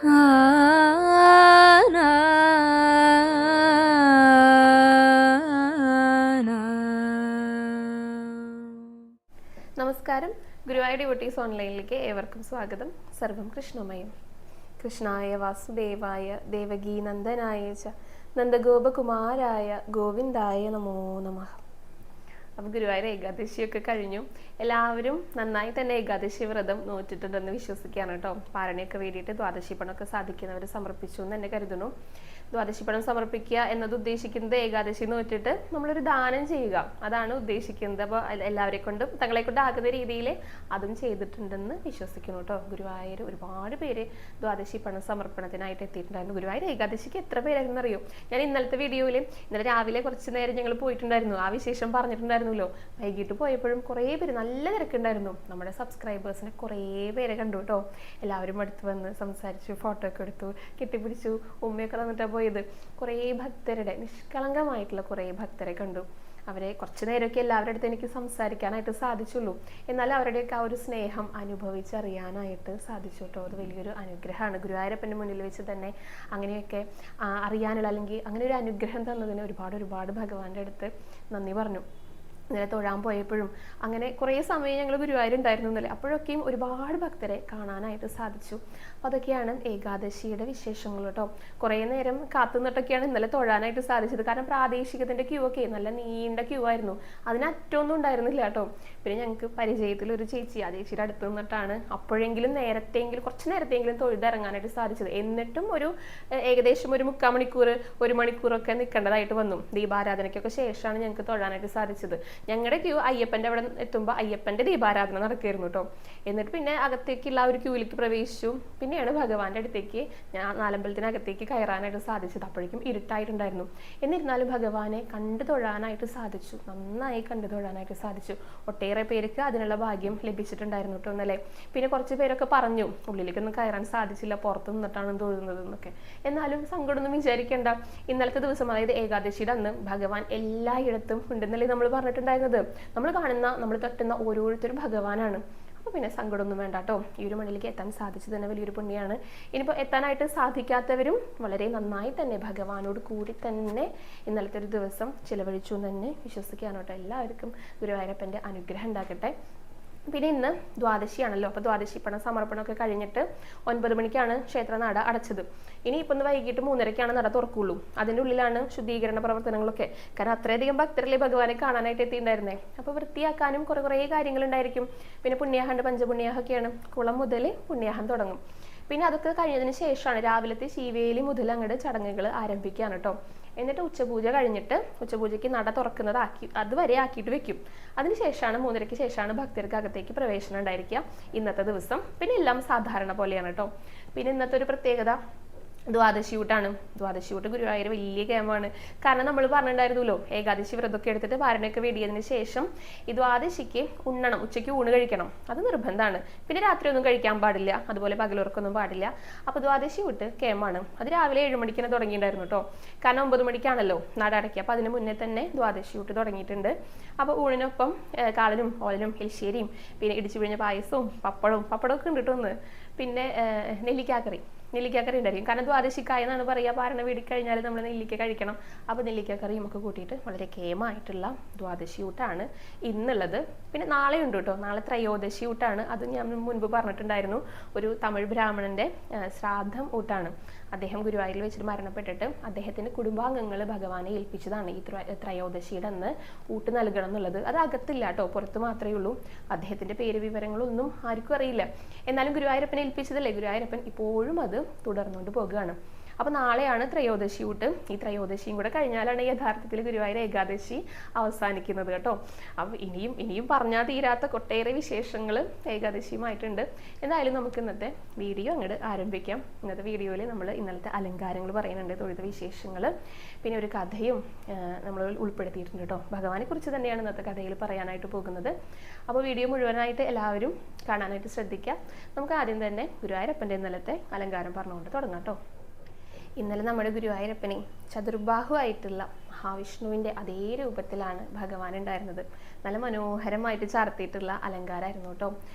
നമസ്കാരം. ഗുരുവായൂർ ഡിവോട്ടീസ് ഓൺലൈനിലേക്ക് ഏവർക്കും സ്വാഗതം. സർവം കൃഷ്ണമയം. കൃഷ്ണായ വാസുദേവായ ദേവകീ നന്ദനായ ച നന്ദഗോപകുമാരായ ഗോവിന്ദായ നമോ നമഃ. അപ്പോൾ ഗുരുവായൂർ ഏകാദശിയൊക്കെ കഴിഞ്ഞു. എല്ലാവരും നന്നായി തന്നെ ഏകാദശി വ്രതം നോറ്റിട്ടുണ്ടെന്ന് വിശ്വസിക്കുകയാണ് കേട്ടോ. പാരണയൊക്കെ വേണ്ടിയിട്ട് ദ്വാദശി പണമൊക്കെ സാധിക്കുന്നവർ സമർപ്പിച്ചു എന്ന് തന്നെ കരുതുന്നു. ദ്വാദശി പണം സമർപ്പിക്കുക എന്നത് ഉദ്ദേശിക്കുന്നത് ഏകാദശി നോറ്റിട്ട് നമ്മളൊരു ദാനം ചെയ്യുക, അതാണ് ഉദ്ദേശിക്കുന്നത്. അപ്പോൾ എല്ലാവരെ കൊണ്ടും തങ്ങളെ കൊണ്ട് ആകുന്ന രീതിയിൽ അതും ചെയ്തിട്ടുണ്ടെന്ന് വിശ്വസിക്കുന്നു കേട്ടോ. ഗുരുവായൂർ ഒരുപാട് പേര് ദ്വാദശി പണം സമർപ്പണത്തിനായിട്ട് എത്തിയിട്ടുണ്ടായിരുന്നു. ഗുരുവായൂർ ഏകാദശിക്ക് എത്ര പേരായിരുന്നു അറിയോ? ഞാൻ ഇന്നലത്തെ വീഡിയോയിൽ ഇന്നലെ രാവിലെ കുറച്ച് നേരം ഞങ്ങൾ പോയിട്ടുണ്ടായിരുന്നു, ആ വിശേഷം പറഞ്ഞിട്ടുണ്ടായിരുന്നല്ലോ. വൈകിട്ട് പോയപ്പോഴും കുറേ പേര്, നല്ല തിരക്കുണ്ടായിരുന്നു. നമ്മുടെ സബ്സ്ക്രൈബേഴ്സിനെ കുറേ പേരെ കണ്ടു കേട്ടോ. എല്ലാവരും അടുത്ത് വന്ന് സംസാരിച്ചു, ഫോട്ടോ ഒക്കെ എടുത്തു, കെട്ടിപ്പിടിച്ചു, ഉമ്മയൊക്കെ തന്നിട്ടാണ് പോയത്. കുറേ ഭക്തരുടെ, നിഷ്കളങ്കമായിട്ടുള്ള കുറേ ഭക്തരെ കണ്ടു. അവരെ കുറച്ച് നേരമൊക്കെ എല്ലാവരുടെ അടുത്ത് എനിക്ക് സംസാരിക്കാനായിട്ട് സാധിച്ചുള്ളൂ. എന്നാൽ അവരുടെയൊക്കെ ആ ഒരു സ്നേഹം അനുഭവിച്ചറിയാനായിട്ട് സാധിച്ചു കേട്ടോ. അത് വലിയൊരു അനുഗ്രഹമാണ്. ഗുരുവായൂരപ്പൻ്റെ മുന്നിൽ വെച്ച് തന്നെ അങ്ങനെയൊക്കെ അറിയാനുള്ള, അല്ലെങ്കിൽ അങ്ങനെ ഒരു അനുഗ്രഹം തന്നതിന് ഒരുപാട് ഭഗവാന്റെ അടുത്ത് നന്ദി പറഞ്ഞു. ഇന്നലെ തൊഴാൻ പോയപ്പോഴും അങ്ങനെ കുറേ സമയം ഞങ്ങൾ ഗുരുവായൂരുണ്ടായിരുന്നു എന്നല്ലേ, അപ്പോഴൊക്കെയും ഒരുപാട് ഭക്തരെ കാണാനായിട്ട് സാധിച്ചു. അപ്പോൾ അതൊക്കെയാണ് ഏകാദശിയുടെ വിശേഷങ്ങൾ കേട്ടോ. കുറേ നേരം കാത്തുനിന്നിട്ടൊക്കെയാണ് ഇന്നലെ തൊഴാനായിട്ട് സാധിച്ചത്. കാരണം പ്രാദേശികത്തിൻ്റെ ക്യൂ ഒക്കെ നല്ല നീണ്ട ക്യൂ ആയിരുന്നു, അതിനറ്റൊന്നും ഉണ്ടായിരുന്നില്ല കേട്ടോ. പിന്നെ ഞങ്ങൾക്ക് പരിചയത്തിലൊരു ചേച്ചി, ആ ചേച്ചിയുടെ അടുത്ത് നിന്നിട്ടാണ് അപ്പോഴെങ്കിലും കുറച്ച് നേരത്തെങ്കിലും തൊഴുതിറങ്ങാനായിട്ട് സാധിച്ചത്. എന്നിട്ടും ഏകദേശം ഒരു 3/4 മണിക്കൂർ 1 മണിക്കൂറൊക്കെ നിൽക്കേണ്ടതായിട്ട് വന്നു. ദീപാരാധനയ്ക്കൊക്കെ ശേഷമാണ് ഞങ്ങൾക്ക് തൊഴാനായിട്ട് സാധിച്ചത്. ഞങ്ങളുടെ ക്യൂ അയ്യപ്പൻ്റെ അവിടെ എത്തുമ്പോൾ അയ്യപ്പൻ്റെ ദീപാരാധന നടക്കുകയായിരുന്നു കേട്ടോ. എന്നിട്ട് പിന്നെ അകത്തേക്കുള്ള ഒരു ക്യൂവിലേക്ക് പ്രവേശിച്ചു. പിന്നെയാണ് ഭഗവാന്റെ അടുത്തേക്ക്, ഞാൻ നാലമ്പലത്തിനകത്തേക്ക് കയറാനായിട്ട് സാധിച്ചത്. അപ്പോഴേക്കും ഇരുട്ടായിട്ടുണ്ടായിരുന്നു. എന്നിരുന്നാലും ഭഗവാനെ കണ്ടു തൊഴാനായിട്ട് സാധിച്ചു, നന്നായി കണ്ടു തൊഴാനായിട്ട് സാധിച്ചു. ഒട്ടേറെ പേർക്ക് അതിനുള്ള ഭാഗ്യം ലഭിച്ചിട്ടുണ്ടായിരുന്നു കേട്ടോ എന്നല്ലേ. പിന്നെ കുറച്ച് പേരൊക്കെ പറഞ്ഞു ഉള്ളിലേക്കൊന്നും കയറാൻ സാധിച്ചില്ല, പുറത്ത് നിന്നിട്ടാണ് തൊഴുന്നത് എന്നൊക്കെ. എന്നാലും സങ്കടമൊന്നും വിചാരിക്കേണ്ട. ഇന്നലത്തെ ദിവസം, അതായത് ഏകാദശിയുടെ അന്ന് ഭഗവാൻ എല്ലായിടത്തും ഉണ്ടെന്നല്ലേ നമ്മൾ പറഞ്ഞിട്ടുണ്ടായിരുന്നത്. നമ്മൾ കാണുന്ന, നമ്മൾ തട്ടുന്ന ഓരോരുത്തരും ഭഗവാനാണ്. അപ്പോൾ പിന്നെ സങ്കടമൊന്നും വേണ്ട കേട്ടോ. ഈ ഒരു മണ്ണിലേക്ക് എത്താൻ സാധിച്ചത് തന്നെ വലിയൊരു പുണ്യമാണ്. ഇനിയിപ്പോൾ എത്താനായിട്ട് സാധിക്കാത്തവരും വളരെ നന്നായി തന്നെ ഭഗവാനോട് കൂടി തന്നെ ഇന്നലത്തെ ഒരു ദിവസം ചിലവഴിച്ചു എന്ന് തന്നെ വിശ്വസിക്കുകയാണ് കേട്ടോ. എല്ലാവർക്കും ഗുരുവായൂരപ്പൻ്റെ അനുഗ്രഹം ഉണ്ടാകട്ടെ. പിന്നെ ഇന്ന് ദ്വാദശിയാണല്ലോ. അപ്പോൾ ദ്വാദശി പണം സമർപ്പണമൊക്കെ കഴിഞ്ഞിട്ട് 9 മണിക്കാണ് ക്ഷേത്രനട അടച്ചത്. ഇനി ഇപ്പം ഒന്ന് വൈകിട്ട് 3:30ക്കാണ് നട തുറക്കുള്ളൂ. അതിൻ്റെ ഉള്ളിലാണ് ശുദ്ധീകരണ പ്രവർത്തനങ്ങളൊക്കെ. കാരണം അത്രയധികം ഭക്തരല്ലേ ഭഗവാനെ കാണാനായിട്ട് എത്തിയിട്ടുണ്ടായിരുന്നേ. അപ്പോൾ വൃത്തിയാക്കാനും കുറേ കാര്യങ്ങളുണ്ടായിരിക്കും. പിന്നെ പുണ്യാഹണ്ട്, പഞ്ചപുണ്യാഹൊക്കെയാണ്. കുളം മുതൽ പുണ്യാഹം തുടങ്ങും. പിന്നെ അതൊക്കെ കഴിഞ്ഞതിന് ശേഷമാണ് രാവിലത്തെ ശീവേലി മുതൽ അങ്ങോട്ട് ചടങ്ങുകൾ ആരംഭിക്കുകയാണ് കേട്ടോ. എന്നിട്ട് ഉച്ചപൂജ കഴിഞ്ഞിട്ട്, ഉച്ചപൂജയ്ക്ക് നട തുറക്കുന്നത് അതുവരെ ആക്കിയിട്ട് വെക്കും. അതിനുശേഷമാണ് 3:30ക്ക് ശേഷമാണ് ഭക്തർക്ക് അകത്തേക്ക് പ്രവേശനം ഉണ്ടായിരിക്കുക ഇന്നത്തെ ദിവസം. പിന്നെ എല്ലാം സാധാരണ പോലെയാണ് കേട്ടോ. പിന്നെ ഇന്നത്തെ ഒരു പ്രത്യേകത ദ്വാദശി ഊട്ടാണ്. ദ്വാദശി ഊട്ട് ഗുരുവായൂർ വലിയ കേമാണ്. കാരണം നമ്മൾ പറഞ്ഞിട്ടുണ്ടായിരുന്നല്ലോ, ഏകാദശി വ്രതമൊക്കെ എടുത്തിട്ട് പാരണയൊക്കെ വെടിയതിന് ശേഷം ഈ ദ്വാദശിക്ക് ഉണ്ണണം, ഉച്ചയ്ക്ക് ഊണ് കഴിക്കണം, അത് നിർബന്ധമാണ്. പിന്നെ രാത്രി ഒന്നും കഴിക്കാൻ പാടില്ല, അതുപോലെ പകലുറക്കൊന്നും പാടില്ല. അപ്പോൾ ദ്വാദശി ഊട്ട് കേമാണ്. അത് രാവിലെ 7 മണിക്ക് തന്നെ തുടങ്ങിയിട്ടുണ്ടായിരുന്നു കേട്ടോ. കാരണം 9 മണിക്കാണല്ലോ നട അടയ്ക്കുക. അപ്പോൾ അതിന് മുന്നേ തന്നെ ദ്വാദശി ഊട്ട് തുടങ്ങിയിട്ടുണ്ട്. അപ്പോൾ ഊണിനൊപ്പം കാളനും ഓലനും എലിശ്ശേരിയും പിന്നെ ഇടിച്ചു പിഴിഞ്ഞ പായസവും പപ്പടമൊക്കെ ഉണ്ട് കേട്ടോ. ഒന്ന് പിന്നെ നെല്ലിക്കാക്കറി ഉണ്ടായിരിക്കും. കാരണം ദ്വാദശിക്കായ എന്നാണ് പറയുക. പാരണ വീടിക്കഴിഞ്ഞാൽ നമ്മൾ നെല്ലിക്ക കഴിക്കണം. അപ്പോൾ നെല്ലിക്കക്കറിയും ഒക്കെ കൂട്ടിയിട്ട് വളരെ കേമായിട്ടുള്ള ദ്വാദശി ഊട്ടാണ് ഇന്നുള്ളത്. പിന്നെ നാളെ ഉണ്ട് കേട്ടോ. നാളെ ത്രയോദശി ഊട്ടാണ്. അത് ഞാൻ മുൻപ് പറഞ്ഞിട്ടുണ്ടായിരുന്നു. ഒരു തമിഴ് ബ്രാഹ്മണൻ്റെ ശ്രാദ്ധം ഊട്ടാണ്. അദ്ദേഹം ഗുരുവായൂരിൽ വെച്ചിട്ട് മരണപ്പെട്ടിട്ട് അദ്ദേഹത്തിൻ്റെ കുടുംബാംഗങ്ങൾ ഭഗവാനെ ഏൽപ്പിച്ചതാണ് ഈ ത്രയോദശിയുടെ അന്ന് ഊട്ട് നൽകണം എന്നുള്ളത്. അത് അകത്തില്ല കേട്ടോ, പുറത്ത് മാത്രമേ ഉള്ളൂ. അദ്ദേഹത്തിൻ്റെ പേര് വിവരങ്ങളൊന്നും ആർക്കും അറിയില്ല. എന്നാലും ഗുരുവായൂരപ്പനെ ഏൽപ്പിച്ചതല്ലേ, ഗുരുവായൂരപ്പൻ ഇപ്പോഴും അത് തുടർന്നുകൊണ്ട് പോകുകയാണ്. അപ്പോൾ നാളെയാണ് ത്രയോദശി ഊട്ട്. ഈ ത്രയോദശിയും കൂടെ കഴിഞ്ഞാലാണ് യഥാർത്ഥത്തിൽ ഗുരുവായൂർ ഏകാദശി അവസാനിക്കുന്നത് കേട്ടോ. അപ്പോൾ ഇനിയും പറഞ്ഞാൽ തീരാത്ത ഒട്ടേറെ വിശേഷങ്ങൾ ഏകാദശിയുമായിട്ടുണ്ട്. എന്തായാലും നമുക്ക് ഇന്നത്തെ വീഡിയോ അങ്ങോട്ട് ആരംഭിക്കാം. ഇന്നത്തെ വീഡിയോയിൽ നമ്മൾ ഇന്നലത്തെ അലങ്കാരങ്ങൾ പറയുന്നുണ്ട്, തൊഴുത വിശേഷങ്ങൾ, പിന്നെ ഒരു കഥയും നമ്മൾ ഉൾപ്പെടുത്തിയിട്ടുണ്ട് കേട്ടോ. ഭഗവാനെ കുറിച്ച് തന്നെയാണ് ഇന്നത്തെ കഥയിൽ പറയാനായിട്ട് പോകുന്നത്. അപ്പോൾ വീഡിയോ മുഴുവനായിട്ട് എല്ലാവരും കാണാനായിട്ട് ശ്രദ്ധിക്കുക. നമുക്ക് ആദ്യം തന്നെ ഗുരുവായൂരപ്പൻ്റെ ഇന്നലത്തെ അലങ്കാരം പറഞ്ഞുകൊണ്ട് തുടങ്ങാം കേട്ടോ. ഇന്നലെ നമ്മുടെ ഗുരുവായൂരപ്പനെ ചതുർബാഹുവായിട്ടുള്ള മഹാവിഷ്ണുവിൻ്റെ അതേ രൂപത്തിലാണ് ഭഗവാൻ ഉണ്ടായിരുന്നത്. നല്ല മനോഹരമായിട്ട് ചാർത്തിയിട്ടുള്ള അലങ്കാരമായിരുന്നു കേട്ടോ.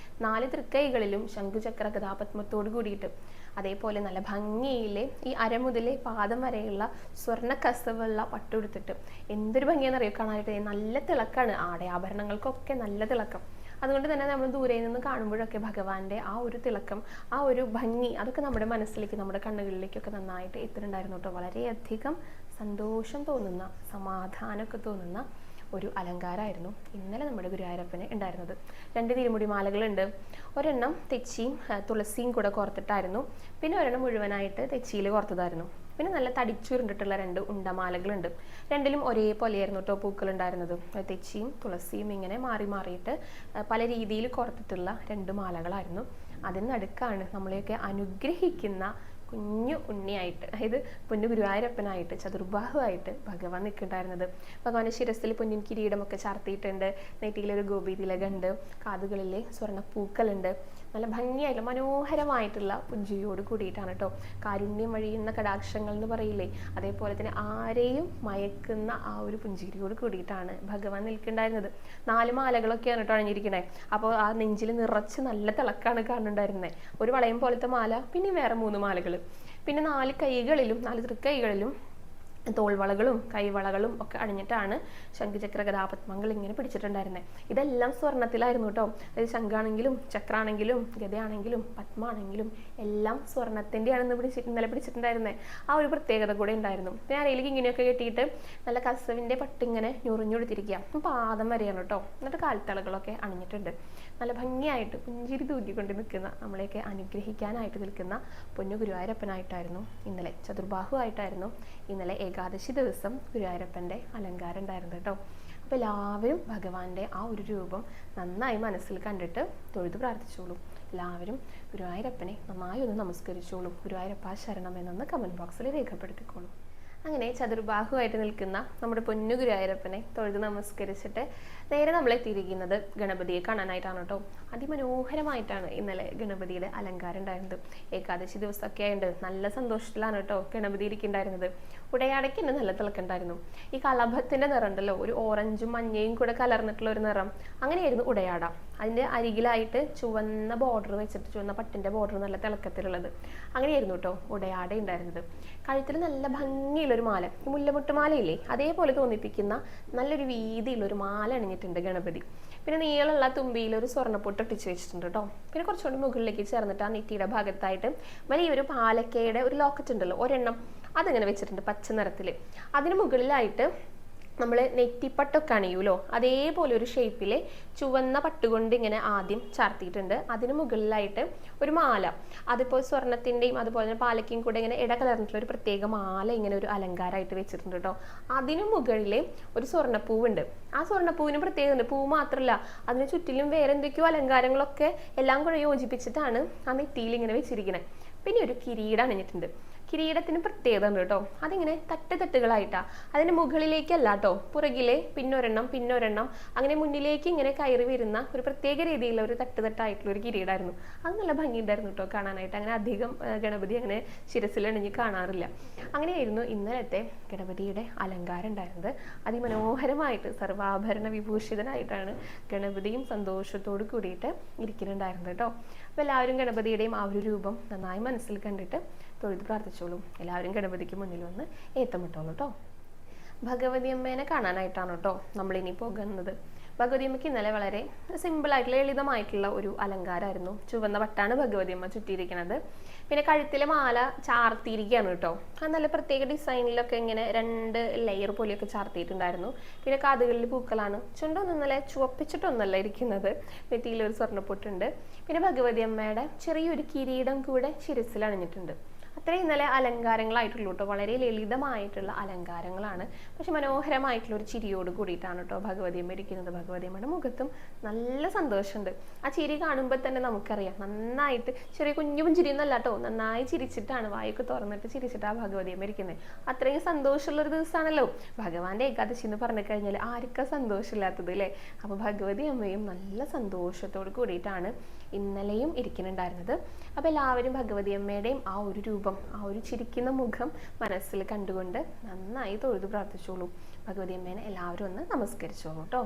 4 തൃക്കൈകളിലും ശംഖുചക്ര ഗദാപത്മത്തോട് കൂടിയിട്ട്, അതേപോലെ നല്ല ഭംഗിയിലെ ഈ അര മുതലേ പാദം വരെയുള്ള സ്വർണ്ണ കസവുള്ള പട്ടുടുത്തിട്ട് എന്തൊരു ഭംഗിയാണെന്നറിയോ കാണാനായിട്ട്. നല്ല തിളക്കാണ്, ആടയാഭരണങ്ങൾക്കൊക്കെ നല്ല തിളക്കം. അതുകൊണ്ട് തന്നെ നമ്മൾ ദൂരെ നിന്ന് കാണുമ്പോഴൊക്കെ ഭഗവാന്റെ ആ ഒരു തിളക്കം, ആ ഒരു ഭംഗി, അതൊക്കെ നമ്മുടെ മനസ്സിലേക്ക്, നമ്മുടെ കണ്ണുകളിലേക്കൊക്കെ നന്നായിട്ട് എത്തുന്നുണ്ടായിരുന്നു കേട്ടോ. വളരെയധികം സന്തോഷം തോന്നുന്ന, സമാധാനമൊക്കെ തോന്നുന്ന ഒരു അലങ്കാരമായിരുന്നു ഇന്നലെ നമ്മുടെ ഗുരുവായൂരപ്പന് ഉണ്ടായിരുന്നത്. 2 തിരുമുടി മാലകളുണ്ട്. ഒരെണ്ണം തെച്ചിയും തുളസിയും കൂടെ കോർത്തിട്ടായിരുന്നു. പിന്നെ ഒരെണ്ണം മുഴുവനായിട്ട് തെച്ചിയിൽ കോർത്തതായിരുന്നു. പിന്നെ നല്ല തടിച്ചുരുണ്ടിട്ടുള്ള 2 ഉണ്ടമാലകളുണ്ട്. രണ്ടിലും ഒരേപോലെയായിരുന്നു കേട്ടോ പൂക്കൾ ഉണ്ടായിരുന്നത്. തെച്ചിയും തുളസിയും ഇങ്ങനെ മാറി മാറിയിട്ട് പല രീതിയിൽ കോർത്തിട്ടുള്ള 2 മാലകളായിരുന്നു. അതിന് നടുക്കാണ് നമ്മളെയൊക്കെ അനുഗ്രഹിക്കുന്ന കുഞ്ഞു ഉണ്ണിയായിട്ട്, അതായത് പൊന്നു ഗുരുവായൂരപ്പനായിട്ട് ചതുർബാഹുവായിട്ട് ഭഗവാൻ നിൽക്കുന്നുണ്ടായിരുന്നത്. ഭഗവാന്റെ ശിരസിൽ പൊന്നിൻ കിരീടമൊക്കെ ചാർത്തിയിട്ടുണ്ട്. നെറ്റിയിലൊരു ഗോപി തിലകുണ്ട്. കാതുകളിലെ സ്വർണ്ണപ്പൂക്കളുണ്ട്. നല്ല ഭംഗിയായിട്ടുള്ള മനോഹരമായിട്ടുള്ള പുഞ്ചിരിയോട് കൂടിയിട്ടാണ് കേട്ടോ. കാരുണ്യം വഴിയുന്ന കടാക്ഷങ്ങൾ എന്ന് പറയില്ലേ, അതേപോലെ തന്നെ ആരെയും മയക്കുന്ന ആ ഒരു പുഞ്ചിരിയോട് കൂടിയിട്ടാണ് ഭഗവാൻ നിൽക്കുന്നുണ്ടായിരുന്നത്. 4 മാലകളൊക്കെയാണ് കേട്ടോ അണിഞ്ഞിരിക്കണേ. അപ്പോൾ ആ നെഞ്ചിൽ നിറച്ച് നല്ല തിളക്കാണ് കാണുന്നുണ്ടായിരുന്നത്. ഒരു വളയം പോലത്തെ മാല, പിന്നെ വേറെ 3 മാലകൾ, പിന്നെ 4 കൈകളിലും 4 തൃക്കൈകളിലും തോൾവളകളും കൈവളകളും ഒക്കെ അണിഞ്ഞിട്ടാണ് ശംഖുചക്ര ഗദാപത്മങ്ങൾ ഇങ്ങനെ പിടിച്ചിട്ടുണ്ടായിരുന്നത്. ഇതെല്ലാം സ്വർണ്ണത്തിലായിരുന്നു കേട്ടോ. അതായത് ശംഖാണെങ്കിലും ചക്രാണെങ്കിലും ഗദയാണെങ്കിലും പത്മാണെങ്കിലും എല്ലാം സ്വർണ്ണത്തിൻ്റെയാണെന്ന് ഇന്നലെ പിടിച്ചിട്ടുണ്ടായിരുന്നത്. ആ ഒരു പ്രത്യേകത കൂടെ ഉണ്ടായിരുന്നു. പിന്നെ അരയിലേക്ക് ഇങ്ങനെയൊക്കെ കെട്ടിയിട്ട് നല്ല കസവിൻ്റെ പട്ടിങ്ങനെ ഞുറിഞ്ഞുകൊടുത്തിരിക്കുക. പാദം വരെയാണ് കേട്ടോ. എന്നിട്ട് കാൽത്തളകളൊക്കെ അണിഞ്ഞിട്ടുണ്ട്. നല്ല ഭംഗിയായിട്ട് പുഞ്ചിരി തൂക്കിക്കൊണ്ട് നിൽക്കുന്ന, നമ്മളെയൊക്കെ അനുഗ്രഹിക്കാനായിട്ട് നിൽക്കുന്ന പൊന്നു ഗുരുവായൂരപ്പനായിട്ടായിരുന്നു ഇന്നലെ, ചതുർബാഹുവായിട്ടായിരുന്നു ഇന്നലെ ഏകാദശി ദിവസം ഗുരുവായൂരപ്പൻ്റെ അലങ്കാരം ഉണ്ടായിരുന്നു കേട്ടോ. അപ്പോൾ എല്ലാവരും ഭഗവാന്റെ ആ ഒരു രൂപം നന്നായി മനസ്സിൽ കണ്ടിട്ട് തൊഴുതു പ്രാർത്ഥിച്ചോളൂ. എല്ലാവരും ഗുരുവായൂരപ്പനെ നന്നായി ഒന്ന് നമസ്കരിച്ചോളൂ. ഗുരുവായൂരപ്പ ശരണം എന്നൊന്ന് കമൻറ്റ് ബോക്സിൽ രേഖപ്പെടുത്തിക്കോളൂ. അങ്ങനെ ചതുർബാഹുവായിട്ട് നിൽക്കുന്ന നമ്മുടെ പൊന്നു ഗുരുവായൂരപ്പനെ തൊഴുത് നമസ്കരിച്ചിട്ട് നേരെ നമ്മളെത്തിയിരിക്കുന്നത് ഗണപതിയെ കാണാനായിട്ടാണ് കേട്ടോ. അതിമനോഹരമായിട്ടാണ് ഇന്നലെ ഗണപതിയുടെ അലങ്കാരം ഉണ്ടായിരുന്നത്. ഏകാദശി ദിവസമൊക്കെ ആയിട്ട് നല്ല സന്തോഷത്തിലാണ് കേട്ടോ ഗണപതി ഇരിക്കുന്നുണ്ടായിരുന്നത്. ഉടയാടയ്ക്ക് തന്നെ നല്ല തിളക്കുണ്ടായിരുന്നു. ഈ കളഭത്തിന്റെ നിറം ഉണ്ടല്ലോ, ഒരു ഓറഞ്ചും മഞ്ഞയും കൂടെ കലർന്നിട്ടുള്ള ഒരു നിറം, അങ്ങനെയായിരുന്നു ഉടയാട. അതിന്റെ അരികിലായിട്ട് ചുവന്ന ബോർഡർ വെച്ചിട്ട്, ചുവന്ന പട്ടിന്റെ ബോർഡർ നല്ല തിളക്കത്തിലുള്ളത്, അങ്ങനെയായിരുന്നു കേട്ടോ ഉടയാട ഉണ്ടായിരുന്നത്. കഴുത്തിൽ നല്ല ഭംഗിയുള്ളൊരു മാല, ഈ മുല്ലമുട്ട് മാലയില്ലേ അതേപോലെ തോന്നിപ്പിക്കുന്ന നല്ലൊരു വീതിയുള്ളൊരു മാല അണിഞ്ഞിട്ടുണ്ട് ഗണപതി. പിന്നെ നീളമുള്ള തുമ്പിയിൽ ഒരു സ്വർണ്ണപ്പൊട്ട് ഒട്ടിച്ച് വെച്ചിട്ടുണ്ട് കേട്ടോ. പിന്നെ കുറച്ചുകൂടി മുകളിലേക്ക് ചേർന്നിട്ട് ആ നെറ്റിയുടെ ഭാഗത്തായിട്ട് വലിയൊരു പാലക്കയുടെ ഒരു ലോക്കറ്റ് ഉണ്ടല്ലോ, ഒരെണ്ണം അതിങ്ങനെ വെച്ചിട്ടുണ്ട് പച്ച നിറത്തിൽ. അതിന് മുകളിലായിട്ട് നമ്മൾ നെറ്റിപ്പട്ടൊക്കെ അണിയൂലോ അതേപോലെ ഒരു ഷേപ്പിൽ ചുവന്ന പട്ടുകൊണ്ട് ഇങ്ങനെ ആദ്യം ചാർത്തിയിട്ടുണ്ട്. അതിന് മുകളിലായിട്ട് ഒരു മാല, അതിപ്പോൾ സ്വർണത്തിൻ്റെയും അതുപോലെ തന്നെ പാലക്കയും കൂടെ ഇങ്ങനെ ഇടകലർന്നിട്ടുള്ള ഒരു പ്രത്യേക മാല ഇങ്ങനെ ഒരു അലങ്കാരമായിട്ട് വെച്ചിട്ടുണ്ട് കേട്ടോ. അതിന് മുകളിൽ ഒരു സ്വർണ്ണപ്പൂവുണ്ട്. ആ സ്വർണ്ണപ്പൂവിന് പ്രത്യേകത, പൂ മാത്രമല്ല അതിന് ചുറ്റിലും വേറെ എന്തൊക്കെയോ അലങ്കാരങ്ങളൊക്കെ എല്ലാം കൂടെ യോജിപ്പിച്ചിട്ടാണ് ആ നെറ്റിയിൽ ഇങ്ങനെ വെച്ചിരിക്കുന്നത്. പിന്നെ ഒരു കിരീടം അണിഞ്ഞിട്ടുണ്ട്. കിരീടത്തിന് പ്രത്യേകത ഉണ്ട് കേട്ടോ. അതിങ്ങനെ തട്ടുകളായിട്ടാ, അതിന് മുകളിലേക്കല്ല കേട്ടോ, പുറകിലെ പിന്നൊരെണ്ണം അങ്ങനെ മുന്നിലേക്ക് ഇങ്ങനെ കയറി വരുന്ന ഒരു പ്രത്യേക രീതിയിലുള്ള ഒരു തട്ടായിട്ടുള്ള ഒരു കിരീടമായിരുന്നു. അത് നല്ല ഭംഗിയുണ്ടായിരുന്നു കേട്ടോ കാണാനായിട്ട്. അങ്ങനെ അധികം ഗണപതി അങ്ങനെ ശിരസിലണിഞ്ഞ് കാണാറില്ല. അങ്ങനെയായിരുന്നു ഇന്നലത്തെ ഗണപതിയുടെ അലങ്കാരം ഉണ്ടായിരുന്നത്. അതിമനോഹരമായിട്ട് സർവാഭരണ വിഭൂഷിതനായിട്ടാണ് ഗണപതിയും സന്തോഷത്തോട് കൂടിയിട്ട് ഇരിക്കുന്നുണ്ടായിരുന്നത് കേട്ടോ. അപ്പോൾ എല്ലാവരും ഗണപതിയുടെയും ആ ഒരു രൂപം നന്നായി മനസ്സിൽ കണ്ടിട്ട് തൊഴുത് പ്രാർത്ഥിച്ചോളൂ. എല്ലാവരും ഗണപതിക്ക് മുന്നിൽ വന്ന് ഏത്തമിട്ടോളൂ കേട്ടോ. ഭഗവതി അമ്മേനെ കാണാനായിട്ടാണ് കേട്ടോ നമ്മളിനി പോകുന്നത്. ഭഗവതി അമ്മയ്ക്ക് ഇന്നലെ വളരെ സിമ്പിളായിട്ടുള്ള ലളിതമായിട്ടുള്ള ഒരു അലങ്കാരമായിരുന്നു. ചുവന്ന പട്ടാണ് ഭഗവതി അമ്മ ചുറ്റിയിരിക്കുന്നത്. പിന്നെ കഴുത്തിലെ മാല ചാർത്തിയിരിക്കുകയാണ് കേട്ടോ. അത് നല്ല പ്രത്യേക ഡിസൈനിലൊക്കെ ഇങ്ങനെ 2 ലെയർ പോലെയൊക്കെ ചാർത്തിയിട്ടുണ്ടായിരുന്നു. പിന്നെ കാതുകളിൽ പൂക്കളാണ്. ചുണ്ടൊന്നും നല്ല ചുവപ്പിച്ചിട്ടൊന്നല്ല ഇരിക്കുന്നത്. നെറ്റിയിലൊരു സ്വർണ്ണപ്പൊട്ടുണ്ട്. പിന്നെ ഭഗവതി അമ്മയുടെ ചെറിയൊരു കിരീടം കൂടെ ശിരസിൽ അണിഞ്ഞിട്ടുണ്ട്. അത്രയും ഇന്നലെ അലങ്കാരങ്ങളായിട്ടുള്ളൂ കേട്ടോ. വളരെ ലളിതമായിട്ടുള്ള അലങ്കാരങ്ങളാണ്. പക്ഷെ മനോഹരമായിട്ടുള്ള ഒരു ചിരിയോട് കൂടിയിട്ടാണ് കേട്ടോ ഭഗവതിയമ്മ ഇരിക്കുന്നത്. ഭഗവതിയമ്മയുടെ മുഖത്തും നല്ല സന്തോഷമുണ്ട്. ആ ചിരി കാണുമ്പോൾ തന്നെ നമുക്കറിയാം നന്നായിട്ട് ചെറിയ കുഞ്ഞു ചിരി എന്നല്ല കേട്ടോ, നന്നായി ചിരിച്ചിട്ടാണ്, വായൊക്കെ തുറന്നിട്ട് ചിരിച്ചിട്ടാണ് ഭഗവതിയമ്മ ഇരിക്കുന്നത്. അത്രയും സന്തോഷമുള്ളൊരു ദിവസമാണല്ലോ ഭഗവാന്റെ ഏകാദശി എന്ന് പറഞ്ഞു കഴിഞ്ഞാൽ. ആർക്കാ സന്തോഷമില്ലാത്തത് അല്ലേ? അപ്പോൾ ഭഗവതി അമ്മയും നല്ല സന്തോഷത്തോട് കൂടിയിട്ടാണ് ഇന്നലെയും ഇരിക്കുന്നുണ്ടായിരുന്നത്. അപ്പോൾ എല്ലാവരും ഭഗവതി അമ്മയുടെയും ആ ഒരു രൂപം, ആ ഒരു ചിരിക്കുന്ന മുഖം മനസ്സിൽ കണ്ടുകൊണ്ട് നന്നായി തൊഴുതു പ്രാർത്ഥിച്ചോളൂ. ഭഗവതി അമ്മേനെ എല്ലാവരും ഒന്ന് നമസ്കരിച്ചോളൂ കേട്ടോ.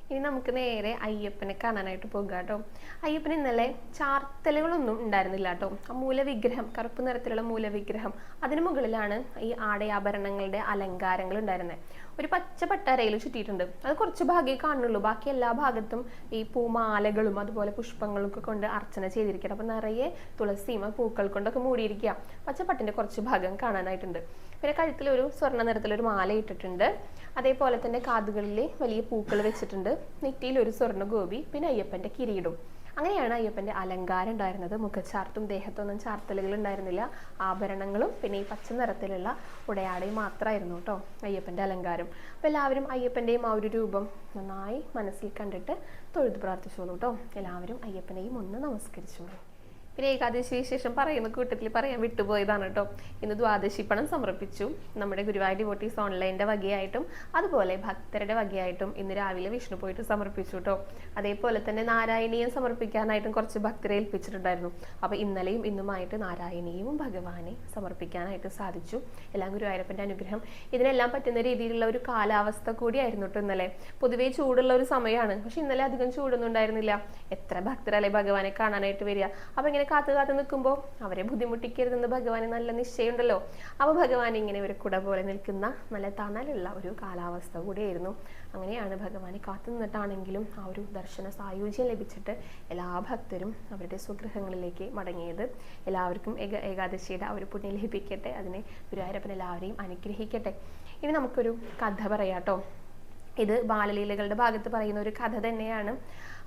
ഇനി നമുക്ക് നേരെ അയ്യപ്പനെ കാണാനായിട്ട് പോകുക കേട്ടോ. അയ്യപ്പന് ഇന്നലെ ചാർത്തലുകളൊന്നും ഉണ്ടായിരുന്നില്ല കേട്ടോ. ആ മൂലവിഗ്രഹം, കറുപ്പ് നിറത്തിലുള്ള മൂലവിഗ്രഹം, അതിന് മുകളിലാണ് ഈ ആടയാഭരണങ്ങളുടെ അലങ്കാരങ്ങൾ ഉണ്ടായിരുന്നത്. ഒരു പച്ച പട്ടരയിൽ ചുറ്റിയിട്ടുണ്ട്. അത് കുറച്ച് ഭാഗമേ കാണുള്ളൂ, ബാക്കി എല്ലാ ഭാഗത്തും ഈ പൂമാലകളും അതുപോലെ പുഷ്പങ്ങളൊക്കെ കൊണ്ട് അർച്ചന ചെയ്തിരിക്കണം. അപ്പൊ നിറയെ തുളസിയും പൂക്കൾ കൊണ്ടൊക്കെ മൂടിയിരിക്കുക. പച്ചപ്പട്ടിന്റെ കുറച്ച് ഭാഗം കാണാനായിട്ടുണ്ട്. പിന്നെ കഴുത്തിൽ ഒരു സ്വർണ്ണ നിറത്തിലൊരു മാല ഇട്ടിട്ടുണ്ട്. അതേപോലെ തന്നെ കാതുകളിൽ വലിയ പൂക്കൾ വെച്ചിട്ടുണ്ട്. നെറ്റിയിൽ ഒരു സ്വർണ്ണ ഗോപി, പിന്നെ അയ്യപ്പന്റെ കിരീടം. അങ്ങനെയാണ് അയ്യപ്പന്റെ അലങ്കാരം ഉണ്ടായിരുന്നത്. മുഖച്ചാർത്തും ദേഹത്തൊന്നും ചാർത്തലുകൾ ഉണ്ടായിരുന്നില്ല. ആഭരണങ്ങളും പിന്നെ ഈ പച്ച നിറത്തിലുള്ള ഉടയാടയും മാത്രമായിരുന്നു കേട്ടോ അയ്യപ്പന്റെ അലങ്കാരം. അപ്പൊ എല്ലാവരും അയ്യപ്പന്റെയും ആ ഒരു രൂപം നന്നായി മനസ്സിൽ കണ്ടിട്ട് തൊഴുതു പ്രാർത്ഥിച്ചോളൂ കേട്ടോ. എല്ലാവരും അയ്യപ്പനെയും ഒന്ന് നമസ്കരിച്ചോളൂ. പിന്നെ ഏകാദശി വിശേഷം പറയുന്ന കൂട്ടത്തിൽ പറയാൻ വിട്ടുപോയതാണ് കേട്ടോ. ഇന്ന് ദ്വാദശി പണം സമർപ്പിച്ചു. നമ്മുടെ ഗുരുവായൂർ ഡിവോട്ടീസ് ഓൺലൈൻ്റെ വകയായിട്ടും അതുപോലെ ഭക്തരുടെ വകയായിട്ടും ഇന്ന് രാവിലെ വിഷ്ണു പോയിട്ട് സമർപ്പിച്ചു കേട്ടോ. അതേപോലെ തന്നെ നാരായണീയം സമർപ്പിക്കാനായിട്ടും കുറച്ച് ഭക്തരെ ഏൽപ്പിച്ചിട്ടുണ്ടായിരുന്നു. അപ്പോൾ ഇന്നലെയും ഇന്നുമായിട്ട് നാരായണീയവും ഭഗവാനെ സമർപ്പിക്കാനായിട്ട് സാധിച്ചു. എല്ലാം ഗുരുവായൂരപ്പൻ്റെ അനുഗ്രഹം. ഇതിനെല്ലാം പറ്റുന്ന രീതിയിലുള്ള ഒരു കാലാവസ്ഥ കൂടിയായിരുന്നു കേട്ടോ ഇന്നലെ. പൊതുവേ ചൂടുള്ള ഒരു സമയമാണ്, പക്ഷെ ഇന്നലെ അധികം ചൂടൊന്നും ഉണ്ടായിരുന്നില്ല. എത്ര ഭക്തരല്ലേ ഭഗവാനെ കാണാനായിട്ട് വരിക. അപ്പൊ ഇങ്ങനെ കാത്തു നിൽക്കുമ്പോൾ അവരെ ബുദ്ധിമുട്ടിക്കരുതെന്ന് ഭഗവാന് നല്ല നിശ്ചയമുണ്ടല്ലോ. അപ്പോൾ ഭഗവാൻ ഇങ്ങനെ ഒരു കുട പോലെ നിൽക്കുന്ന നല്ല തണലുള്ള ഒരു കാലാവസ്ഥ കൂടിയായിരുന്നു. അങ്ങനെയാണ് ഭഗവാനെ കാത്തു നിന്നിട്ടാണെങ്കിലും ആ ഒരു ദർശന സായുജ്യം ലഭിച്ചിട്ട് എല്ലാ ഭക്തരും അവരുടെ സ്വഗൃഹങ്ങളിലേക്ക് മടങ്ങിയത്. എല്ലാവർക്കും ഏകാദശിയുടെ ആ ഒരു പുണ്യം ലഭിക്കട്ടെ. അതിനെ ഗുരുവായൂരപ്പൻ എല്ലാവരെയും അനുഗ്രഹിക്കട്ടെ. ഇനി നമുക്കൊരു കഥ പറയാട്ടോ. ഇത് ബാലലീലകളുടെ ഭാഗത്ത് പറയുന്ന ഒരു കഥ തന്നെയാണ്.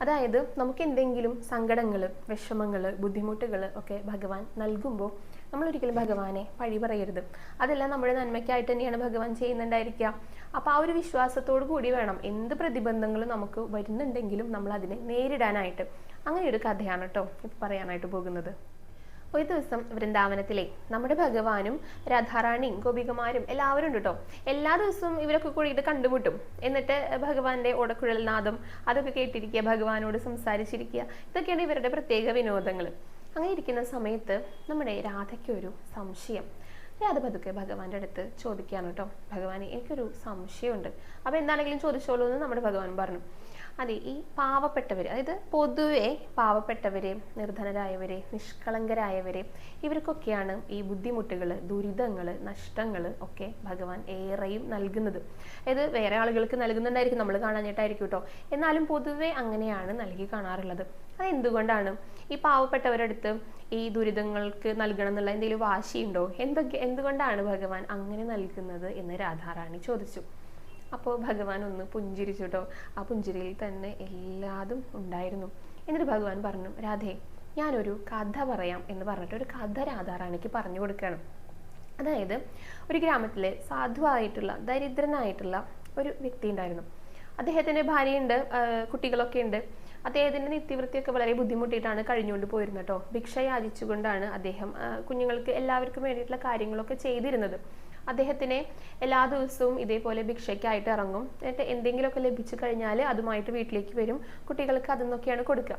അതായത് നമുക്ക് എന്തെങ്കിലും സങ്കടങ്ങൾ, വിഷമങ്ങൾ, ബുദ്ധിമുട്ടുകൾ ഒക്കെ ഭഗവാൻ നൽകുമ്പോൾ നമ്മൾ ഒരിക്കലും ഭഗവാനെ പഴി പറയരുത്. അതെല്ലാം നമ്മുടെ നന്മയ്ക്കായിട്ട് തന്നെയാണ് ഭഗവാൻ ചെയ്യുന്നുണ്ടായിരിക്കുക. അപ്പോൾ ആ ഒരു വിശ്വാസത്തോടു കൂടി വേണം എന്ത് പ്രതിബന്ധങ്ങളും നമുക്ക് വരുന്നുണ്ടെങ്കിലും നമ്മൾ അതിനെ നേരിടാനായിട്ട്. അങ്ങനെ ഒരു കഥയാണ് കേട്ടോ പറയാനായിട്ട് പോകുന്നത്. ഒരു ദിവസം വൃന്ദാവനത്തിലെ നമ്മുടെ ഭഗവാനും രാധാറാണിയും ഗോപികമാരും എല്ലാവരും ഉണ്ട് കേട്ടോ. എല്ലാ ദിവസവും ഇവരൊക്കെ കൂടിയിട്ട് കണ്ടുമുട്ടും. എന്നിട്ട് ഭഗവാന്റെ ഓടക്കുഴൽ നാദം അതൊക്കെ കേട്ടിരിക്കുക, ഭഗവാനോട് സംസാരിച്ചിരിക്കുക. ഇതൊക്കെയാണ് ഇവരുടെ പ്രത്യേക വിനോദങ്ങൾ. അങ്ങനെ ഇരിക്കുന്ന സമയത്ത് നമ്മുടെ രാധയ്ക്ക് ഒരു സംശയം. രാധ പതുക്കെ ഭഗവാന്റെ അടുത്ത് ചോദിക്കുകയാണ് കേട്ടോ. ഭഗവാനെ, എനിക്കൊരു സംശയമുണ്ട്. അപ്പോൾ എന്താണെങ്കിലും ചോദിച്ചോളൂ എന്ന് നമ്മുടെ ഭഗവാൻ പറഞ്ഞു. അതെ, ഈ പാവപ്പെട്ടവർ, അതായത് പൊതുവെ പാവപ്പെട്ടവരെ, നിർധനരായവരെ, നിഷ്കളങ്കരായവരെ, ഇവർക്കൊക്കെയാണ് ഈ ബുദ്ധിമുട്ടുകൾ, ദുരിതങ്ങൾ, നഷ്ടങ്ങൾ ഒക്കെ ഭഗവാൻ ഏറെയും നൽകുന്നത്. അതായത് വേറെ ആളുകൾക്ക് നൽകുന്നുണ്ടായിരിക്കും, നമ്മൾ കാണാനായിട്ടായിരിക്കും കേട്ടോ. എന്നാലും പൊതുവെ അങ്ങനെയാണ് നൽകി കാണാറുള്ളത്. അതെന്തുകൊണ്ടാണ് ഈ പാവപ്പെട്ടവരുടെ അടുത്ത് ഈ ദുരിതങ്ങൾക്ക് നൽകണം എന്നുള്ള എന്തെങ്കിലും വാശിയുണ്ടോ? എന്തുകൊണ്ടാണ് ഭഗവാൻ അങ്ങനെ നൽകുന്നത് എന്ന് രാധാറാണി ചോദിച്ചു. അപ്പോൾ ഭഗവാൻ ഒന്ന് പുഞ്ചിരിച്ചു കേട്ടോ. ആ പുഞ്ചിരിയിൽ തന്നെ എല്ലാതും ഉണ്ടായിരുന്നു. എന്നിട്ട് ഭഗവാൻ പറഞ്ഞു, രാധേ, ഞാനൊരു കഥ പറയാം എന്ന് പറഞ്ഞിട്ട് ഒരു കഥ രാധാറാണിക്ക് പറഞ്ഞു കൊടുക്കുകയാണ്. അതായത് ഒരു ഗ്രാമത്തിലെ സാധുവായിട്ടുള്ള ദരിദ്രനായിട്ടുള്ള ഒരു വ്യക്തി ഉണ്ടായിരുന്നു. അദ്ദേഹത്തിൻ്റെ ഭാര്യയുണ്ട്, കുട്ടികളൊക്കെ ഉണ്ട്. അദ്ദേഹത്തിൻ്റെ നിത്യവൃത്തിയൊക്കെ വളരെ ബുദ്ധിമുട്ടിയിട്ടാണ് കഴിഞ്ഞുകൊണ്ട് പോയിരുന്നത് കേട്ടോ. ഭിക്ഷ യാചിച്ചുകൊണ്ടാണ് അദ്ദേഹം കുഞ്ഞുങ്ങൾക്ക് എല്ലാവർക്കും വേണ്ടിയിട്ടുള്ള കാര്യങ്ങളൊക്കെ ചെയ്തിരുന്നത്. അദ്ദേഹത്തിനെ എല്ലാ ദിവസവും ഇതേപോലെ ഭിക്ഷയ്ക്കായിട്ട് ഇറങ്ങും. എന്നിട്ട് എന്തെങ്കിലുമൊക്കെ ലഭിച്ചു കഴിഞ്ഞാൽ അതുമായിട്ട് വീട്ടിലേക്ക് വരും. കുട്ടികൾക്ക് അതെന്നൊക്കെയാണ് കൊടുക്കുക.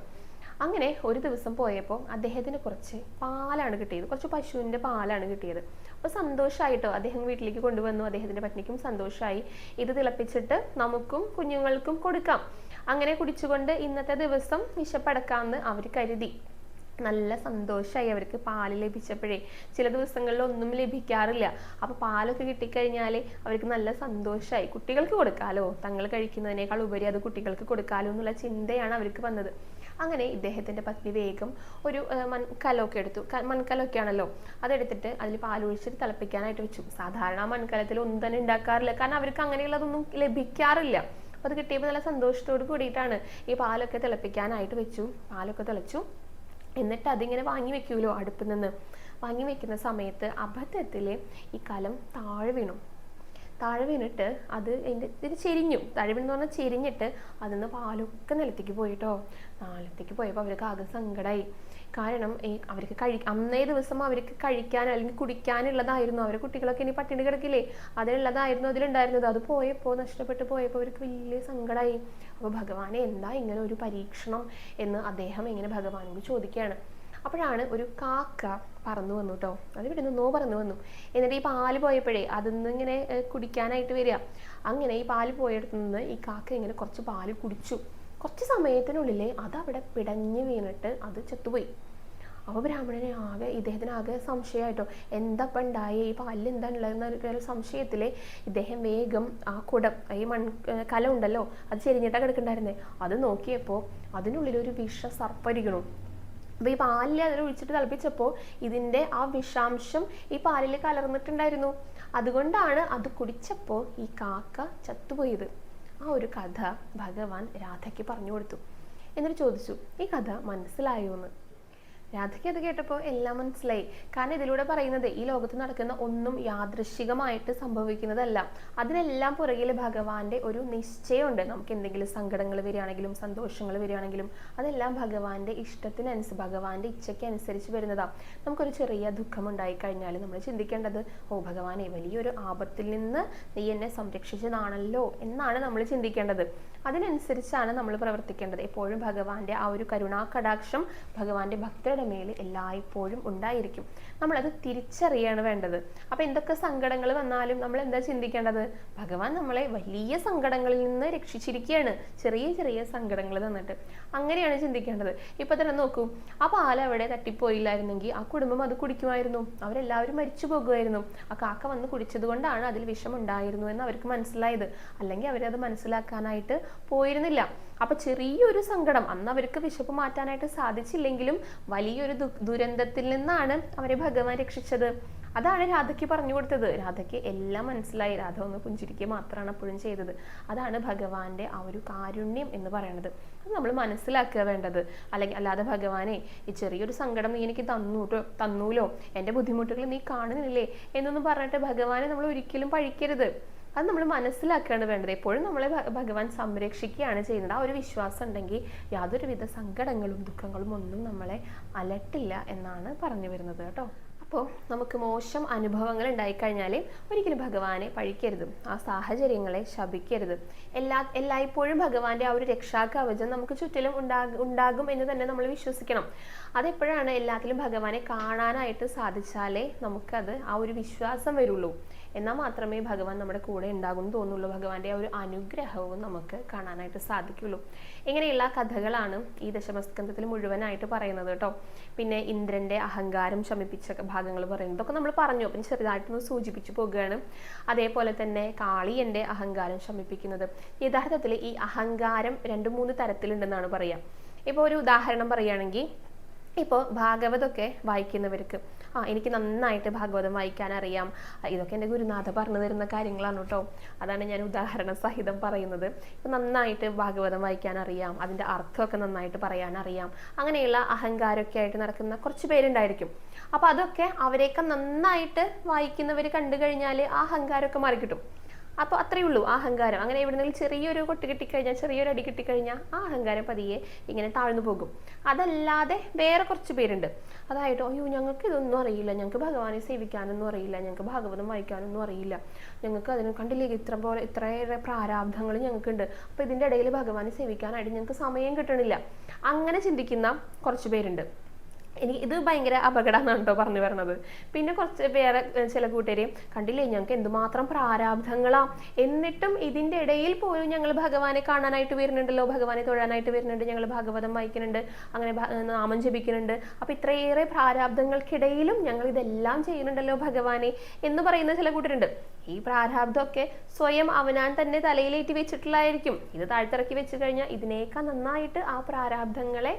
അങ്ങനെ ഒരു ദിവസം പോയപ്പോൾ അദ്ദേഹത്തിന് കുറച്ച് പാലാണ് കിട്ടിയത്, കുറച്ച് പശുവിൻ്റെ പാലാണ് കിട്ടിയത്. അപ്പോൾ സന്തോഷമായിട്ടോ അദ്ദേഹം വീട്ടിലേക്ക് കൊണ്ടുവന്നു. അദ്ദേഹത്തിൻ്റെ പത്നിക്കും സന്തോഷമായി. ഇത് തിളപ്പിച്ചിട്ട് നമുക്കും കുഞ്ഞുങ്ങൾക്കും കൊടുക്കാം. അങ്ങനെ കുടിച്ചുകൊണ്ട് ഇന്നത്തെ ദിവസം വിശപ്പടക്കാമെന്ന് അവർ കരുതി. നല്ല സന്തോഷമായി അവർക്ക് പാല് ലഭിച്ചപ്പോഴേ. ചില ദിവസങ്ങളിൽ ഒന്നും ലഭിക്കാറില്ല. അപ്പോൾ പാലൊക്കെ കിട്ടിക്കഴിഞ്ഞാൽ അവർക്ക് നല്ല സന്തോഷമായി. കുട്ടികൾക്ക് കൊടുക്കാലോ, തങ്ങൾ കഴിക്കുന്നതിനേക്കാൾ ഉപരി അത് കുട്ടികൾക്ക് കൊടുക്കാലോ എന്നുള്ള ചിന്തയാണ് അവർക്ക് വന്നത്. അങ്ങനെ ഇദ്ദേഹത്തിൻ്റെ പത്നി വേഗം ഒരു മൺകലമൊക്കെ എടുത്തു. മൺകലമൊക്കെ ആണല്ലോ, അതെടുത്തിട്ട് അതിൽ പാലൊഴിച്ചിട്ട് തിളപ്പിക്കാനായിട്ട് വെച്ചു. സാധാരണ മൺകലത്തിൽ ഒന്നും തന്നെ ഉണ്ടാക്കാറില്ല, കാരണം അവർക്ക് അങ്ങനെയുള്ളതൊന്നും ലഭിക്കാറില്ല. അപ്പോൾ അത് കിട്ടിയപ്പോൾ നല്ല സന്തോഷത്തോട് കൂടിയിട്ടാണ് ഈ പാലൊക്കെ തിളപ്പിക്കാനായിട്ട് വെച്ചു. പാലൊക്കെ തിളച്ചു. എന്നിട്ട് അതിങ്ങനെ വാങ്ങി വെക്കൂലോ, അടുപ്പിൽ നിന്ന് വാങ്ങി വെക്കുന്ന സമയത്ത് അബദ്ധത്തിൽ ഈ കലം താഴെ വീണിട്ട് അത് ഇത് ചെരിഞ്ഞു. താഴെ വീണെന്ന് പറഞ്ഞാൽ ചെരിഞ്ഞിട്ട് അതിൽ നിന്ന് പാലൊക്കെ നിലത്തേക്ക് പോയിട്ടോ. നിലത്തേക്ക് പോയപ്പോൾ അവർക്ക് ആകെ സങ്കടമായി. കാരണം അവർക്ക് അന്നേ ദിവസം അവർക്ക് കഴിക്കാൻ അല്ലെങ്കിൽ കുടിക്കാനുള്ളതായിരുന്നു. അവരെ കുട്ടികളൊക്കെ ഇനി പട്ടിണി കിടക്കില്ലേ, അതിനുള്ളതായിരുന്നു അതിലുണ്ടായിരുന്നത്. അത് പോയപ്പോൾ, നഷ്ടപ്പെട്ടു പോയപ്പോൾ അവർക്ക് വലിയ സങ്കടമായി. അപ്പോൾ ഭഗവാനെ എന്താ ഇങ്ങനെ ഒരു പരീക്ഷണം എന്ന് അദ്ദേഹം ഇങ്ങനെ ഭഗവാനോട് ചോദിക്കുകയാണ്. അപ്പോഴാണ് ഒരു കാക്ക പറന്നു വന്നു കേട്ടോ. അത് ഇവിടെ നിന്നോ പറന്നു വന്നു. എന്നിട്ട് ഈ പാല് പോയപ്പോഴേ അതിന്ന് ഇങ്ങനെ കുടിക്കാനായിട്ട് വരിക. അങ്ങനെ ഈ പാല് പോയടത്തു നിന്ന് ഈ കാക്ക ഇങ്ങനെ കുറച്ച് പാല് കുടിച്ചു. കുറച്ച് സമയത്തിനുള്ളിൽ അതവിടെ പിടഞ്ഞു വീണിട്ട് അത് ചത്തുപോയി. അപ്പോൾ ബ്രാഹ്മണനെ ഇദ്ദേഹത്തിന് ആകെ സംശയമായിട്ടോ, എന്താ ഇപ്പം ഉണ്ടായി, ഈ പാലിൽ എന്താ ഉള്ളതെന്ന സംശയത്തിൽ ഇദ്ദേഹം വേഗം ആ കുടം, ഈ കല ഉണ്ടല്ലോ അത് ചെരിഞ്ഞിട്ടാണ് കിടക്കണ്ടായിരുന്നേ, അത് നോക്കിയപ്പോൾ അതിനുള്ളിലൊരു സർപ്പരിക്കണു. അപ്പോൾ ഈ പാലിൽ അതിൽ ഒഴിച്ചിട്ട് തിളപ്പിച്ചപ്പോൾ ഇതിൻ്റെ ആ വിഷാംശം ഈ പാലിൽ കലർന്നിട്ടുണ്ടായിരുന്നു. അതുകൊണ്ടാണ് അത് കുടിച്ചപ്പോൾ ഈ കാക്ക ചത്തുപോയത്. ആ ഒരു കഥ ഭഗവാൻ രാധയ്ക്ക് പറഞ്ഞു കൊടുത്തു. എന്നിട്ട് ചോദിച്ചു, ഈ കഥ മനസ്സിലായോ എന്ന്. രാധയ്ക്ക് അത് കേട്ടപ്പോൾ എല്ലാം മനസ്സിലായി. കാരണം ഇതിലൂടെ പറയുന്നത് ഈ ലോകത്ത് നടക്കുന്ന ഒന്നും യാദൃശ്ചികമായിട്ട് സംഭവിക്കുന്നതല്ല. അതിനെല്ലാം പുറകിൽ ഭഗവാന്റെ ഒരു നിശ്ചയമുണ്ട്. നമുക്ക് എന്തെങ്കിലും സങ്കടങ്ങൾ വരികയാണെങ്കിലും സന്തോഷങ്ങൾ വരികയാണെങ്കിലും അതെല്ലാം ഭഗവാന്റെ ഇഷ്ടത്തിനനുസരിച്ച്, ഭഗവാന്റെ ഇച്ഛയ്ക്ക് അനുസരിച്ച് വരുന്നതാണ്. നമുക്കൊരു ചെറിയ ദുഃഖം ഉണ്ടായി കഴിഞ്ഞാൽ നമ്മൾ ചിന്തിക്കേണ്ടത്, ഓ ഭഗവാനെ, വലിയൊരു ആപത്തിൽ നിന്ന് നീ എന്നെ സംരക്ഷിച്ചതാണല്ലോ എന്നാണ് നമ്മൾ ചിന്തിക്കേണ്ടത്. അതിനനുസരിച്ചാണ് നമ്മൾ പ്രവർത്തിക്കേണ്ടത്. എപ്പോഴും ഭഗവാന്റെ ആ ഒരു കരുണാ കടാക്ഷം ഭഗവാന്റെ ഭക്തരുടെ മേൽ എല്ലായ്പ്പോഴും ഉണ്ടായിരിക്കും. നമ്മളത് തിരിച്ചറിയാണ് വേണ്ടത്. അപ്പൊ എന്തൊക്കെ സങ്കടങ്ങൾ വന്നാലും നമ്മൾ എന്താ ചിന്തിക്കേണ്ടത്? ഭഗവാൻ നമ്മളെ വലിയ സങ്കടങ്ങളിൽ നിന്ന് രക്ഷിച്ചിരിക്കുകയാണ്, ചെറിയ ചെറിയ സങ്കടങ്ങൾ തന്നിട്ട്. അങ്ങനെയാണ് ചിന്തിക്കേണ്ടത്. ഇപ്പൊ തന്നെ നോക്കൂ, ആ പാൽ അവിടെ തട്ടിപ്പോയില്ലായിരുന്നെങ്കിൽ ആ കുടുംബം അത് കുടിക്കുമായിരുന്നു, അവരെല്ലാവരും മരിച്ചു പോകുമായിരുന്നു. ആ കാക്ക വന്ന് കുടിച്ചത് കൊണ്ടാണ് അതിൽ വിഷം ഉണ്ടായിരുന്നു എന്ന് അവർക്ക് മനസ്സിലായത്. അല്ലെങ്കിൽ അവരത് മനസ്സിലാക്കാനായിട്ട് പോയിരുന്നില്ല. അപ്പൊ ചെറിയൊരു സങ്കടം, അന്ന് അവർക്ക് വിശപ്പ് മാറ്റാനായിട്ട് സാധിച്ചില്ലെങ്കിലും വലിയൊരു ദുരന്തത്തിൽ നിന്നാണ് അവരെ ഭഗവാൻ രക്ഷിച്ചത്. അതാണ് രാധയ്ക്ക് പറഞ്ഞു കൊടുത്തത്. രാധയ്ക്ക് എല്ലാം മനസ്സിലായി. രാധ ഒന്ന് പുഞ്ചിരിക്കുക മാത്രമാണ് അപ്പോഴും ചെയ്തത്. അതാണ് ഭഗവാന്റെ ആ ഒരു കാരുണ്യം എന്ന് പറയുന്നത്. അത് നമ്മൾ മനസ്സിലാക്കുക വേണ്ടത്. അല്ലാതെ ഭഗവാനെ, ഈ ചെറിയൊരു സങ്കടം നീ എനിക്ക് തന്നൂലോ, എൻ്റെ ബുദ്ധിമുട്ടുകൾ നീ കാണുന്നില്ലേ എന്നൊന്നും പറഞ്ഞിട്ട് ഭഗവാനെ നമ്മൾ ഒരിക്കലും പഴിക്കരുത്. അത് നമ്മൾ മനസ്സിലാക്കുകയാണ് വേണ്ടത്. എപ്പോഴും നമ്മളെ ഭഗവാൻ സംരക്ഷിക്കുകയാണ് ചെയ്യുന്നത്. ആ ഒരു വിശ്വാസം ഉണ്ടെങ്കിൽ യാതൊരുവിധ സങ്കടങ്ങളും ദുഃഖങ്ങളും ഒന്നും നമ്മളെ അലട്ടില്ല എന്നാണ് പറഞ്ഞു വരുന്നത് കേട്ടോ. അപ്പോൾ നമുക്ക് മോശം അനുഭവങ്ങൾ ഉണ്ടായിക്കഴിഞ്ഞാൽ ഒരിക്കലും ഭഗവാനെ പഴിക്കരുത്, ആ സാഹചര്യങ്ങളെ ശപിക്കരുത്. എല്ലായ്പ്പോഴും ഭഗവാന്റെ ആ ഒരു രക്ഷാകവചം നമുക്ക് ചുറ്റിലും ഉണ്ടാകും എന്ന് തന്നെ നമ്മൾ വിശ്വസിക്കണം. അതെപ്പോഴാണ് എല്ലാത്തിലും ഭഗവാനെ കാണാനായിട്ട് സാധിച്ചാലേ നമുക്കത് ആ ഒരു വിശ്വാസം വരുള്ളൂ. എന്നാൽ മാത്രമേ ഭഗവാൻ നമ്മുടെ കൂടെ ഉണ്ടാകും തോന്നുള്ളൂ. ഭഗവാന്റെ ആ ഒരു അനുഗ്രഹവും നമുക്ക് കാണാനായിട്ട് സാധിക്കുള്ളൂ. ഇങ്ങനെയുള്ള കഥകളാണ് ഈ ദശമസ്കന്ധത്തിൽ മുഴുവനായിട്ട് പറയുന്നത് കേട്ടോ. പിന്നെ ഇന്ദ്രന്റെ അഹങ്കാരം ശമിപ്പിച്ച ഭാഗങ്ങൾ പറയുന്നത് ഇതൊക്കെ നമ്മൾ പറഞ്ഞു, പിന്നെ ചെറുതായിട്ടൊന്ന് സൂചിപ്പിച്ചു പോകുകയാണ്. അതേപോലെ തന്നെ കാളിയന്റെ അഹങ്കാരം ശമിപ്പിക്കുന്നത്. യഥാർത്ഥത്തിൽ ഈ അഹങ്കാരം 2-3 തരത്തിലുണ്ടെന്നാണ് പറയുക. ഇപ്പോൾ ഒരു ഉദാഹരണം പറയുകയാണെങ്കിൽ, ഇപ്പോൾ ഭാഗവതമൊക്കെ വായിക്കുന്നവർക്ക് എനിക്ക് നന്നായിട്ട് ഭാഗവതം വായിക്കാൻ അറിയാം, ഇതൊക്കെ എൻ്റെ ഗുരുനാഥ പറഞ്ഞു തരുന്ന കാര്യങ്ങളാണ് കേട്ടോ, അതാണ് ഞാൻ ഉദാഹരണ സഹിതം പറയുന്നത്. ഇപ്പം നന്നായിട്ട് ഭാഗവതം വായിക്കാൻ അറിയാം, അതിൻ്റെ അർത്ഥമൊക്കെ നന്നായിട്ട് പറയാൻ അറിയാം, അങ്ങനെയുള്ള അഹങ്കാരമൊക്കെ ആയിട്ട് നടക്കുന്ന കുറച്ച് പേരുണ്ടായിരിക്കും. അപ്പോൾ അതൊക്കെ അവരെയൊക്കെ നന്നായിട്ട് വായിക്കുന്നവർ കണ്ടു കഴിഞ്ഞാൽ ആ അഹങ്കാരമൊക്കെ മാറിക്കിട്ടും. അപ്പോൾ അത്രയേ ഉള്ളൂ ആ അഹങ്കാരം. അങ്ങനെ എവിടെന്നെങ്കിലും ചെറിയൊരു കൊട്ട് കിട്ടിക്കഴിഞ്ഞാൽ, ചെറിയൊരു അടി കിട്ടിക്കഴിഞ്ഞാൽ ആ അഹങ്കാരം പതിയെ ഇങ്ങനെ താഴ്ന്നു പോകും. അതല്ലാതെ വേറെ കുറച്ച് പേരുണ്ട്, അതായത് അയ്യോ ഞങ്ങൾക്ക് ഇതൊന്നും അറിയില്ല, ഞങ്ങൾക്ക് ഭഗവാനെ സേവിക്കാനൊന്നും അറിയില്ല, ഞങ്ങൾക്ക് ഭാഗവതം വായിക്കാനൊന്നും അറിയില്ല, ഞങ്ങൾക്ക് അതിന് കണ്ടില്ലേ ഇത്രയേറെ പ്രാരാബ്ധങ്ങൾ ഞങ്ങൾക്കുണ്ട്, അപ്പോൾ ഇതിൻ്റെ ഇടയിൽ ഭഗവാനെ സേവിക്കാനായിട്ട് ഞങ്ങൾക്ക് സമയം കിട്ടണില്ല. അങ്ങനെ ചിന്തിക്കുന്ന കുറച്ച് പേരുണ്ട്. ഇത് ഭയങ്കര അപകടമാണ് കേട്ടോ പറഞ്ഞു വരുന്നത്. പിന്നെ കുറച്ച് വേറെ ചില കൂട്ടരെയും കണ്ടില്ലേ ഞങ്ങൾക്ക് എന്തുമാത്രം പ്രാരാബ്ധങ്ങളാ, എന്നിട്ടും ഇതിൻ്റെ ഇടയിൽ പോലും ഞങ്ങൾ ഭഗവാനെ കാണാനായിട്ട് വരുന്നുണ്ടല്ലോ, ഭഗവാനെ തൊഴാനായിട്ട് വരുന്നുണ്ട്, ഞങ്ങൾ ഭാഗവതം വായിക്കുന്നുണ്ട്, അങ്ങനെ നാമം ജപിക്കുന്നുണ്ട്, അപ്പം ഇത്രയേറെ പ്രാരാബ്ധങ്ങൾക്കിടയിലും ഞങ്ങൾ ഇതെല്ലാം ചെയ്യുന്നുണ്ടല്ലോ ഭഗവാനെ എന്ന് പറയുന്ന ചില കൂട്ടരുണ്ട്. ഈ പ്രാരാബ്ധമൊക്കെ സ്വയം അവനാൻ തന്നെ തലയിലേറ്റി വെച്ചിട്ടുള്ളതായിരിക്കും. ഇത് താഴ്ത്തിറക്കി വെച്ച് കഴിഞ്ഞാൽ ഇതിനേക്കാൾ നന്നായിട്ട് ആ പ്രാരാബ്ധങ്ങളെ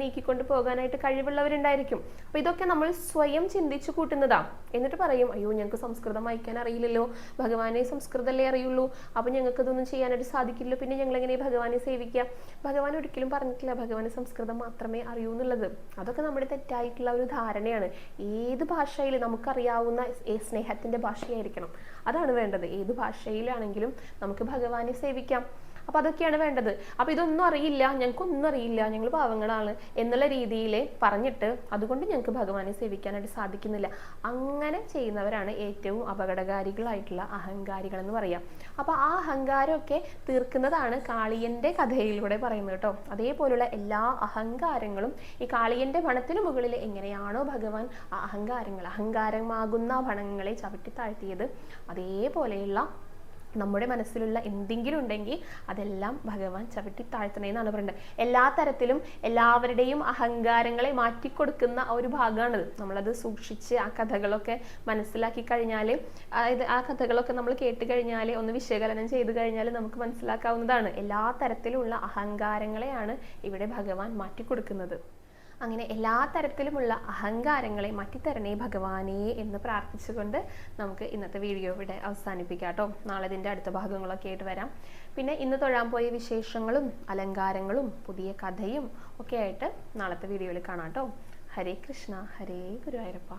നീക്കിക്കൊണ്ട് പോകാനായിട്ട് കഴിവുള്ളവരുണ്ടായിരിക്കും. അപ്പൊ ഇതൊക്കെ നമ്മൾ സ്വയം ചിന്തിച്ചു കൂട്ടുന്നതാ. എന്നിട്ട് പറയും അയ്യോ ഞങ്ങൾക്ക് സംസ്കൃതം വായിക്കാൻ അറിയില്ലല്ലോ, ഭഗവാനെ സംസ്കൃതമല്ലേ അറിയുള്ളൂ, അപ്പൊ ഞങ്ങൾക്ക് ഇതൊന്നും ചെയ്യാനായിട്ട് സാധിക്കില്ല, പിന്നെ ഞങ്ങൾ എങ്ങനെ ഭഗവാനെ സേവിക്കുക? ഭഗവാൻ ഒരിക്കലും പറഞ്ഞിട്ടില്ല ഭഗവാന് സംസ്കൃതം മാത്രമേ അറിയൂ എന്നുള്ളത്. അതൊക്കെ നമ്മുടെ തെറ്റായിട്ടുള്ള ഒരു ധാരണയാണ്. ഏത് ഭാഷയിൽ നമുക്കറിയാവുന്ന സ്നേഹത്തിന്റെ ഭാഷയായിരിക്കണം, അതാണ് വേണ്ടത്. ഏത് ഭാഷയിലാണെങ്കിലും നമുക്ക് ഭഗവാനെ സേവിക്കാം. അപ്പോൾ അതൊക്കെയാണ് വേണ്ടത്. അപ്പോൾ ഇതൊന്നും അറിയില്ല, ഞങ്ങൾക്കൊന്നും അറിയില്ല, ഞങ്ങൾ പാവങ്ങളാണ് എന്നുള്ള രീതിയിൽ പറഞ്ഞിട്ട് അതുകൊണ്ട് ഞങ്ങൾക്ക് ഭഗവാനെ സേവിക്കാനായിട്ട് സാധിക്കുന്നില്ല, അങ്ങനെ ചെയ്യുന്നവരാണ് ഏറ്റവും അപകടകാരികളായിട്ടുള്ള അഹങ്കാരികൾ എന്ന് പറയാം. അപ്പോൾ ആ അഹങ്കാരമൊക്കെ തീർക്കുന്നതാണ് കാളിയൻ്റെ കഥയിലൂടെ പറയുന്നത് കേട്ടോ. അതേപോലുള്ള എല്ലാ അഹങ്കാരങ്ങളും ഈ കാളിയൻ്റെ ഭണത്തിനു മുകളിൽ എങ്ങനെയാണോ ഭഗവാൻ ആ അഹങ്കാരമാകുന്ന ഭണങ്ങളെ ചവിട്ടി താഴ്ത്തിയത്, അതേപോലെയുള്ള നമ്മുടെ മനസ്സിലുള്ള എന്തെങ്കിലും ഉണ്ടെങ്കിൽ അതെല്ലാം ഭഗവാൻ ചവിട്ടി താഴ്ത്തണേന്നാണ് പറയുന്നത്. എല്ലാ തരത്തിലും എല്ലാവരുടെയും അഹങ്കാരങ്ങളെ മാറ്റിക്കൊടുക്കുന്ന ഒരു ഭാഗമാണിത്. നമ്മളത് സൂക്ഷിച്ച് ആ കഥകളൊക്കെ മനസ്സിലാക്കി കഴിഞ്ഞാൽ, അതായത് ആ കഥകളൊക്കെ നമ്മൾ കേട്ട് കഴിഞ്ഞാൽ, ഒന്ന് വിശകലനം ചെയ്ത് കഴിഞ്ഞാൽ നമുക്ക് മനസ്സിലാക്കാവുന്നതാണ്. എല്ലാ തരത്തിലുള്ള അഹങ്കാരങ്ങളെയാണ് ഇവിടെ ഭഗവാൻ മാറ്റിക്കൊടുക്കുന്നത്. അങ്ങനെ എല്ലാ തരത്തിലുമുള്ള അഹങ്കാരങ്ങളെ മാറ്റിത്തരണേ ഭഗവാനേ എന്ന് പ്രാർത്ഥിച്ചുകൊണ്ട് നമുക്ക് ഇന്നത്തെ വീഡിയോ ഇവിടെ അവസാനിപ്പിക്കാം കേട്ടോ. നാളെ ഇതിൻ്റെ അടുത്ത ഭാഗങ്ങളൊക്കെ ആയിട്ട് വരാം. പിന്നെ ഇന്ന് തൊഴാൻ പോയ വിശേഷങ്ങളും അലങ്കാരങ്ങളും പുതിയ കഥയും ഒക്കെ ആയിട്ട് നാളത്തെ വീഡിയോയിൽ കാണാം കേട്ടോ. ഹരേ കൃഷ്ണ, ഹരേ ഗുരുവായൂരപ്പ.